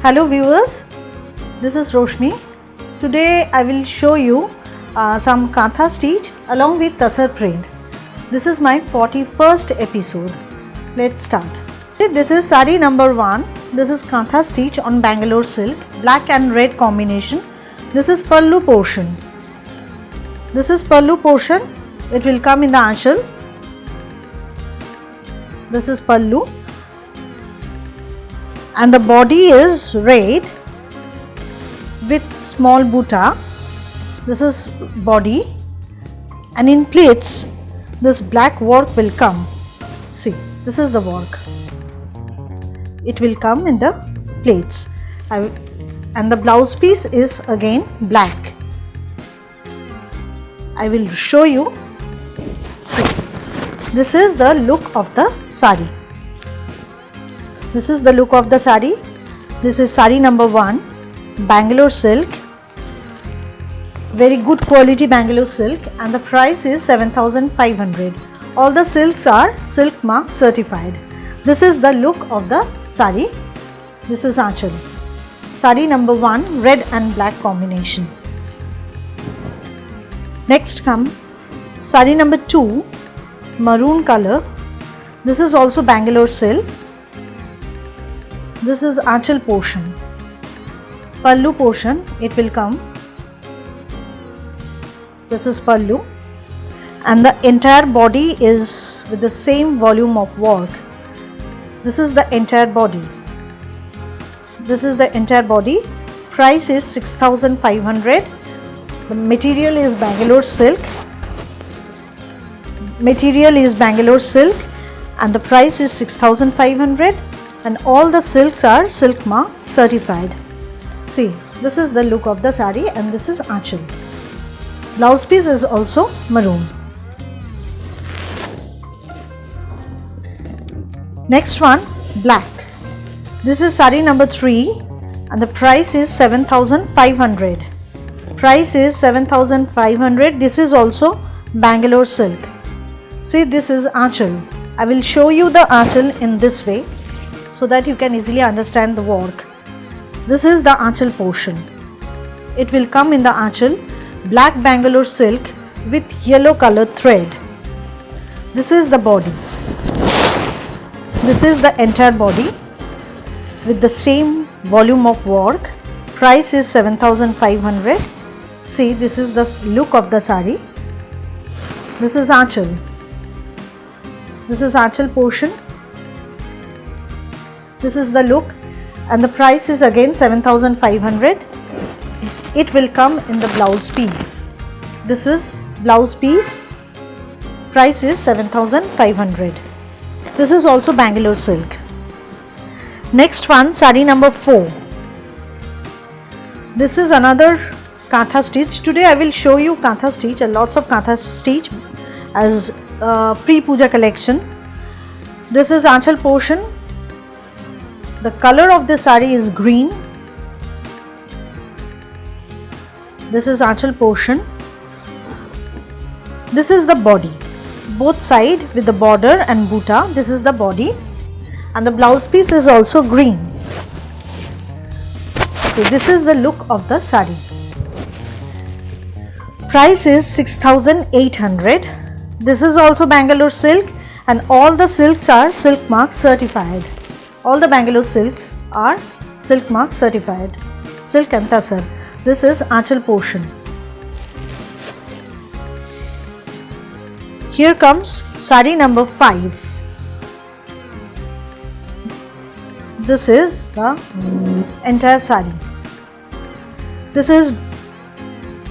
Hello viewers, this is Roshni. Today I will show you some Kantha stitch along with Tassar print. This is my 41st episode. Let's start. This is sari number 1. This is Kantha stitch on Bangalore silk, black and red combination. This is pallu portion. This is pallu portion. It will come in the aanchal. This is pallu. And the body is red with small buta. This is body, and in pleats this black work will come. See, this is the work. It will come in the plaits, and the blouse piece is again black. I will show you. See, this is the look of the sari. This is the look of the sari. This is sari number 1, Bangalore silk. Very good quality Bangalore silk, and the price is 7,500. All the silks are silk mark certified. This is the look of the sari. This is aanchal. Sari number 1, red and black combination. Next comes sari number 2, maroon color. This is also Bangalore silk. This is aanchal portion. Pallu portion, it will come. This is pallu, and the entire body is with the same volume of work. This is the entire body. This is the entire body. Price is 6,500. The material is Bangalore silk. Material is Bangalore silk, and the price is 6,500. And all the silks are silk mark certified. See, this is the look of the sari, and this is aanchal. Blouse piece is also maroon. Next one, black. This is sari number 3, and the price is 7,500. Price is 7,500. This is also Bangalore silk. See, this is aanchal. I will show you the aanchal in this way, so that you can easily understand the work. This is the aanchal portion. It will come in the aanchal, black Bangalore silk with yellow colored thread. This is the body. This is the entire body with the same volume of work. Price is 7,500. See, this is the look of the sari. This is aanchal. This is aanchal portion. This is the look, and the price is again 7,500. It will come in the blouse piece. This is blouse piece. Price is 7,500. This is also Bangalore silk. Next one, sari number 4. This is another Kantha stitch. Today I will show you Kantha stitch, and lots of Kantha stitch as pre-puja collection. This is aanchal portion. The color of the sari is green. This is aanchal portion. This is the body. Both side with the border and buta. This is the body, and the blouse piece is also green. So this is the look of the sari. Price is 6,800. This is also Bangalore silk, and all the silks are silk mark certified. All the Bangalore silks are silk mark certified. Silk and tassar. This is aanchal portion. Here comes sari number 5. This is the entire sari. This is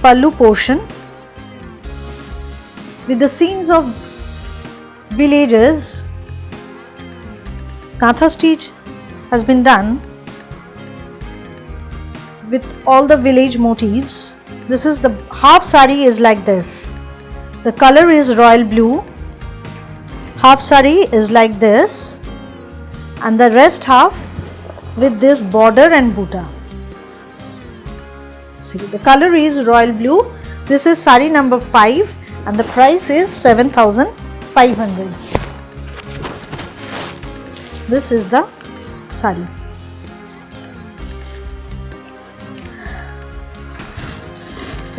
pallu portion with the scenes of villages. Kantha stitch has been done with all the village motifs. This is the half sari is like this. The color is royal blue. Half sari is like this, and the rest half with this border and buta. See, the color is royal blue. This is sari number 5, and the price is 7,500. This is the sari.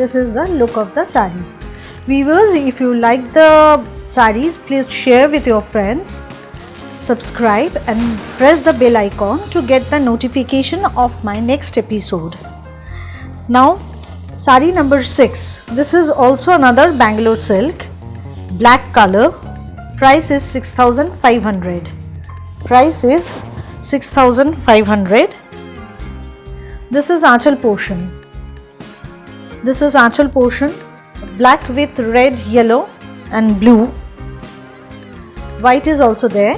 This is the look of the sari. Viewers, if you like the saris, please share with your friends, subscribe and press the bell icon to get the notification of my next episode. Now sari number 6. This is also another Bangalore silk, black color. Price is 6,500. Price is 6,500. This is Aanchal portion. This is Aanchal portion, black with red, yellow and blue. White is also there,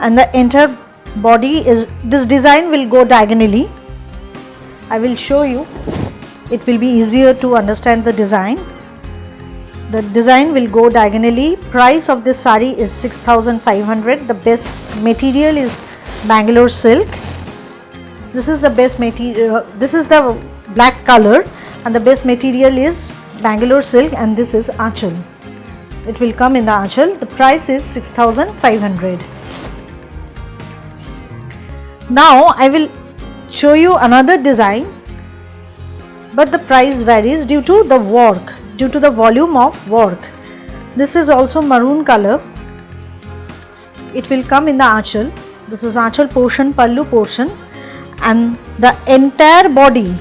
and the entire body is, this design will go diagonally. I will show you, it will be easier to understand the design. The design will go diagonally. Price of this sari is 6,500. The best material is Bangalore silk. This is the best material. This is the black color and the best material is Bangalore silk, and this is Aanchal. It will come in the Aanchal. The price is 6,500. Now I will show you another design, but the price varies due to the work, due to the volume of work. This is also maroon color. It will come in the Aanchal. This is Aanchal portion, pallu portion, and the entire body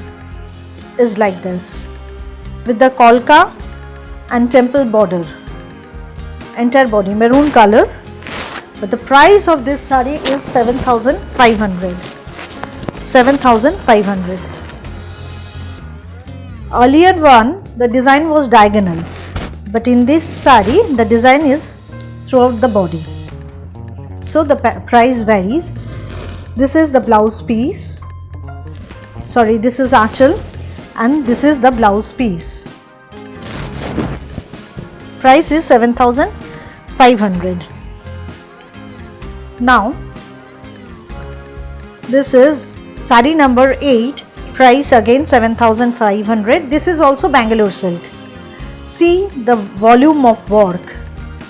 is like this with the kolka and temple border. Entire body maroon color, but the price of this sari is 7,500. 7,500. Earlier one, the design was diagonal, but in this sari the design is throughout the body, so the price varies. This is the blouse piece. Sorry, this is Aanchal and this is the blouse piece. Price is 7,500. Now this is sari number 8. Price again 7,500. This is also Bangalore silk. See the volume of work.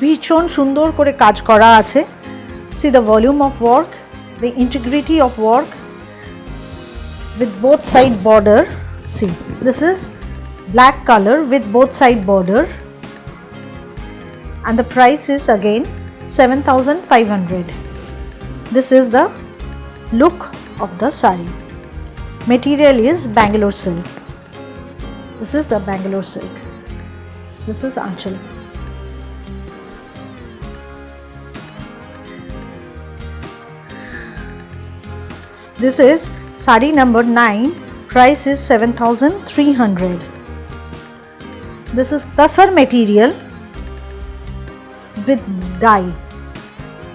ভীষণ সুন্দর করে কাজ করা আছে. See the volume of work, the integrity of work with both side border. See, this is black color with both side border, and the price is again 7,500. This is the look of the sari. Material is Bangalore silk. This is the Bangalore silk. This is Aanchal. This is sari number 9. Price is 7,300. This is Tasar material with dye.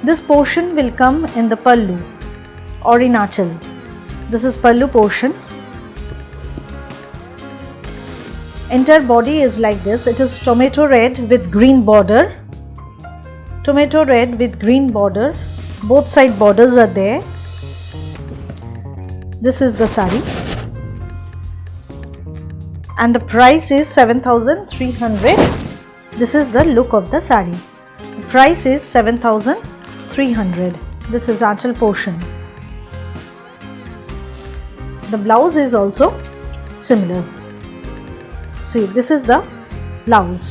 This portion will come in the pallu or in Aanchal. This is pallu portion. Entire body is like this. It is tomato red with green border. Tomato red with green border. Both side borders are there. This is the sari, and the price is 7,300. This is the look of the sari. The price is 7,300. This is Aanchal portion. The blouse is also similar. See, this is the blouse.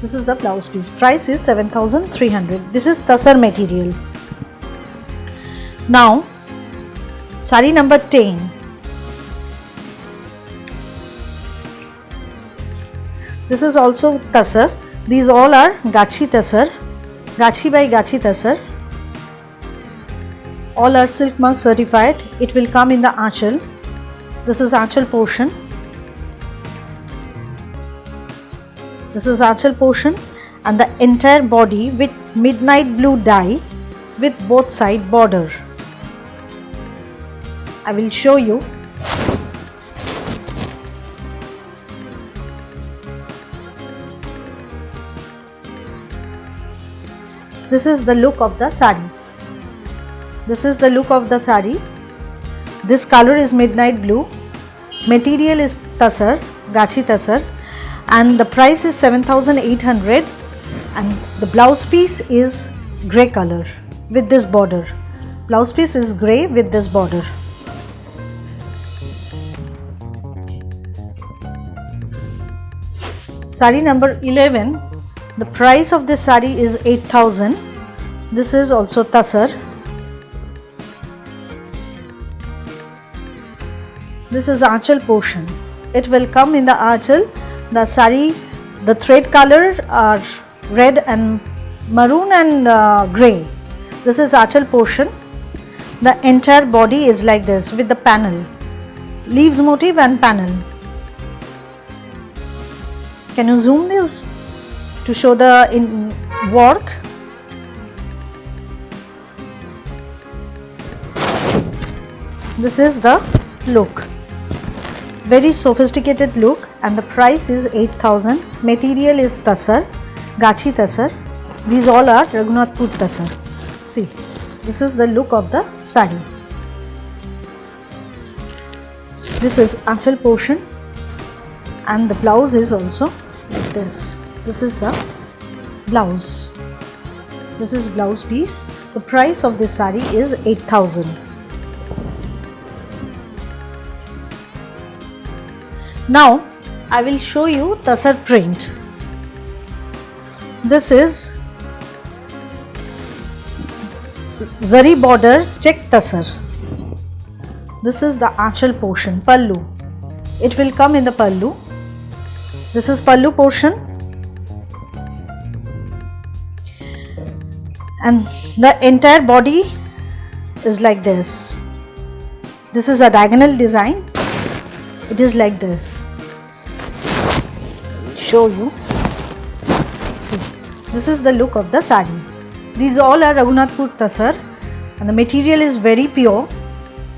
This is the blouse piece. Price is 7,300. This is Tasar material. Now sari number 10. This is also Tasar. These all are Gachi Tasar, Gachi by Gachi Tasar. All are silk mark certified. It will come in the Aanchal. This is Aanchal portion. This is Aanchal portion, and the entire body with midnight blue dye with both side border. I will show you. This is the look of the sari. This is the look of the sari. This color is midnight blue. Material is Tasar, Gachi Tasar, and the price is 7,800, and the blouse piece is grey color with this border. Blouse piece is grey with this border. Sari number 11. The price of this sari is 8,000. This is also Tasar. This is Aanchal portion. It will come in the Aanchal. The sari, the thread color are red and maroon and grey. This is Aanchal portion. The entire body is like this with the panel, leaves motif and panel. Can you zoom this to show the work? This is the look. Very sophisticated look, and the price is 8,000. Material is Tasar, Gachi Tasar. These all are Raghunathpur Tasar. See, this is the look of the sari. This is Aanchal portion, and the blouse is also like this. This is the blouse. This is blouse piece. The price of this sari is 8,000. Now I will show you Tasar print. This is zari border check Tasar. This is the Aanchal portion, pallu. It will come in the pallu. This is pallu portion, and the entire body is like this. This is a diagonal design. It is like this. Show you. See, this is the look of the sari. These all are Raghunathpur Tasar, and the material is very pure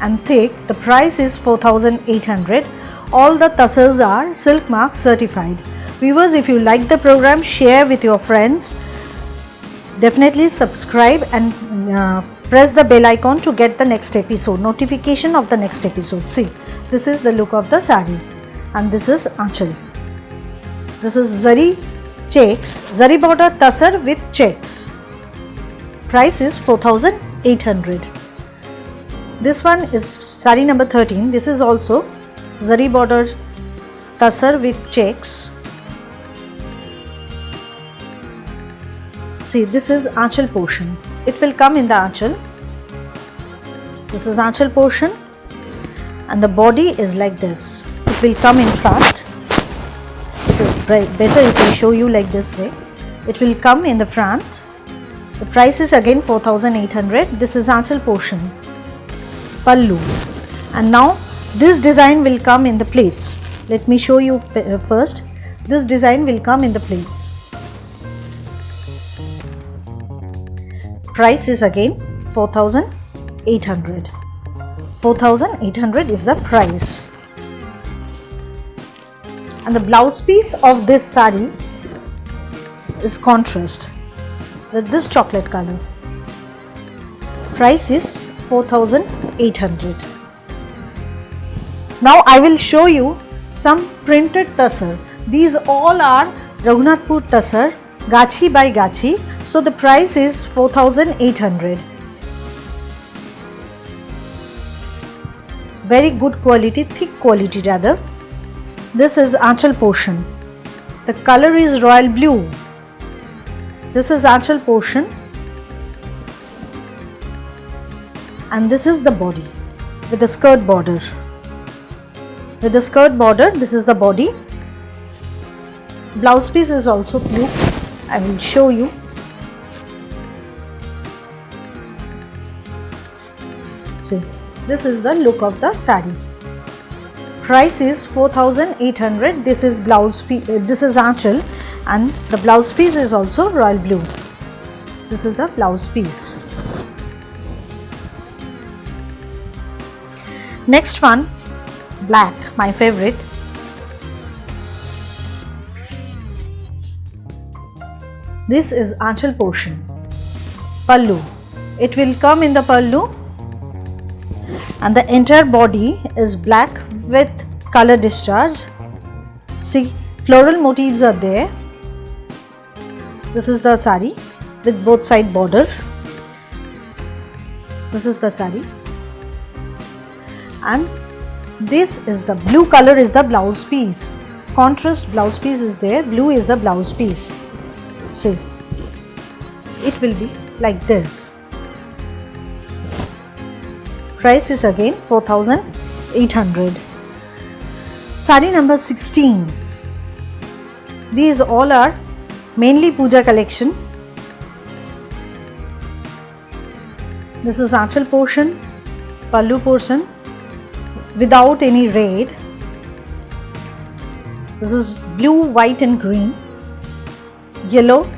and thick. The price is 4,800. All the Tasars are Silk Mark certified. Viewers, if you like the program, share with your friends. Definitely subscribe and press the bell icon to get the next episode, notification of the next episode. See, this is the look of the sari, and this is Aanchal. This is zari checks, zari border Tasar with checks. Price is 4,800. This one is sari number 13. This is also zari border Tasar with checks. See, this is Aanchal portion. It will come in the Aanchal. This is Aanchal portion, and the body is like this. It will come in front. It is better if I show you like this way. It will come in the front. The price is again 4,800. This is Aanchal portion, pallu, and now this design will come in the plates. Let me show you first. This design will come in the plates. Price is again 4,800. 4,800 is the price. And the blouse piece of this sari is contrast with this chocolate color. Price is 4,800. Now I will show you some printed Tasar. These all are Raghunathpur Tasar, Gachi by Gachi. So the price is 4,800. Very good quality, thick quality rather. This is Aanchal portion. The color is royal blue. This is Aanchal portion, and this is the body with the skirt border. With the skirt border, this is the body. Blouse piece is also blue. I will show you. See, this is the look of the sari. Price is 4,800. This is blouse piece. This is Aanchal, and the blouse piece is also royal blue. This is the blouse piece. Next one, black, my favorite. This is Aanchal portion, pallu. It will come in the pallu, and the entire body is black with color discharge. See, floral motifs are there. This is the sari with both side border. This is the sari, and this is the blue color is the blouse piece. contrast blouse piece is there. Blue is the blouse piece. See, it will be like this. Price is again 4,800. Sari number 16. These all are mainly puja collection. This is Aanchal portion, pallu portion without any red. This is blue, white and green, yellow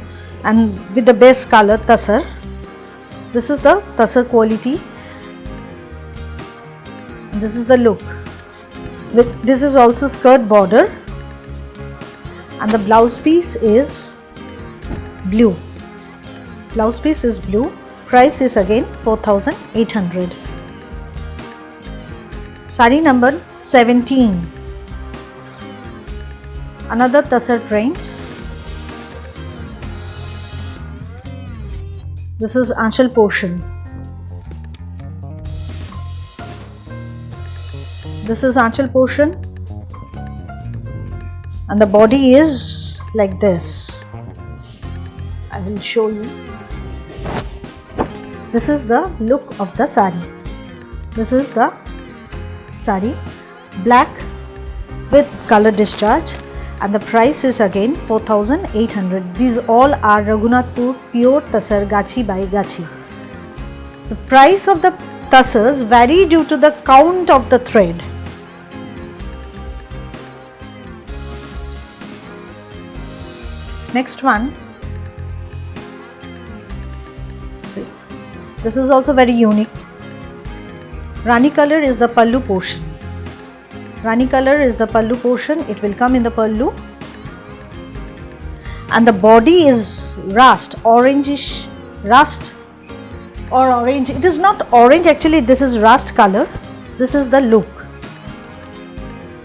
and with the best color tassar. This is the tassar quality. This is the look. This is also skirt border and the blouse piece is blue. Blouse piece is blue. Price is again 4,800. Sari number 17. Another tassar print. This is Aanchal portion. This is Aanchal portion and the body is like this. I will show you. This is the look of the sari. This is the sari, black with color discharge, and the price is again 4,800. These all are Raghunathpur pure tassar Gachi by Gachi. The price of the tassars vary due to the count of the thread. Next one. See, this is also very unique. Rani color is the pallu portion. Rani color is the pallu portion. It will come in the pallu. And the body is rust, orangish, rust or orange. It is not orange actually, this is rust color. This is the look.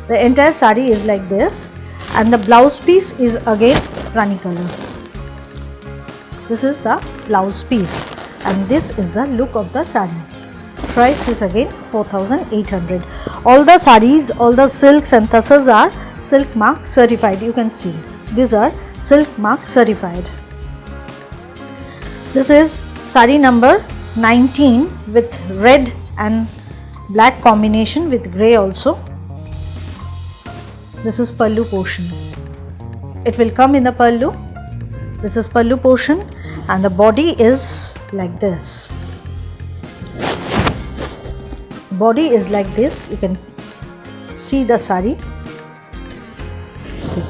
The entire sari is like this and the blouse piece is again Rani color. This is the blouse piece and this is the look of the sari. Price is again 4,800. All the saris, all the silks and tassars are silk mark certified. You can see these are silk mark certified. This is sari number 19 with red and black combination with grey also. This is pallu portion. It will come in the pallu. This is pallu portion and the body is like this. Body is like this. You can see the sari. See,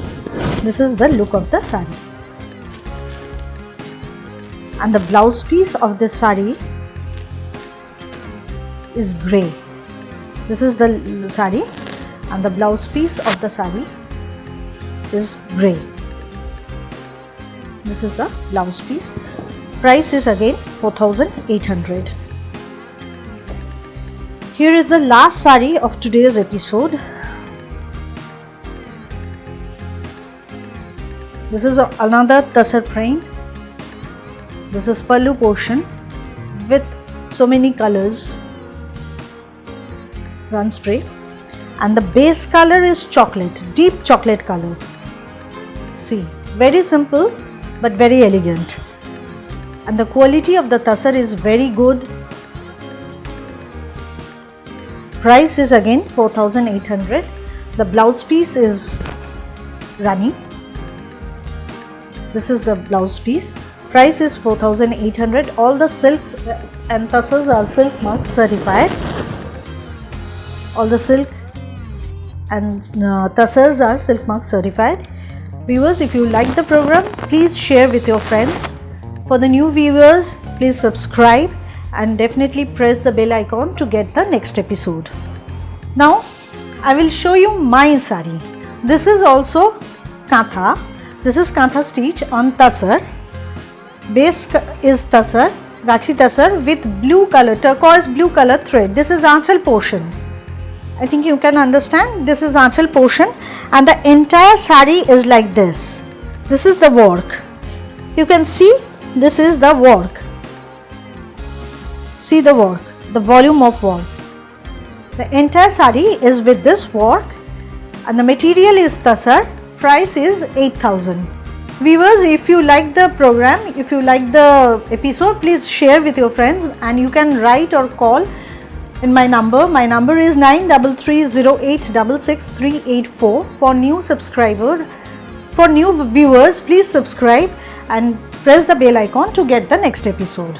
this is the look of the sari. And the blouse piece of this sari is grey. This is the sari and the blouse piece of the sari is grey. This is the blouse piece. Price is again 4,800. Here is the last sari of today's episode. This is another tassar print. This is pallu portion with so many colors, run spray, and the base color is chocolate, deep chocolate color. See, very simple but very elegant, and the quality of the tassar is very good. Price is again 4,800. The blouse piece is Rani. This is the blouse piece. Price is 4,800. All the silks and tassars are silk mark certified. All the silk and tassars are silk mark certified. Viewers, if you like the program, please share with your friends. For the new viewers, please subscribe and definitely press the bell icon to get the next episode. Now I will show you my sari. This is also kantha. This is kantha stitch on tassar. Base is tassar, Gachi tassar with blue color, turquoise blue color thread. This is Aanchal portion. I think you can understand. This is Aanchal portion and the entire sari is like this. This is the work. You can see this is the work. See the work, the volume of work. The entire sari is with this work and the material is Tassar. Price is 8,000. Viewers, if you like the program, if you like the episode, please share with your friends, and you can write or call in my number. My number is 9330866384. For new subscriber, for new viewers, please subscribe and press the bell icon to get the next episode.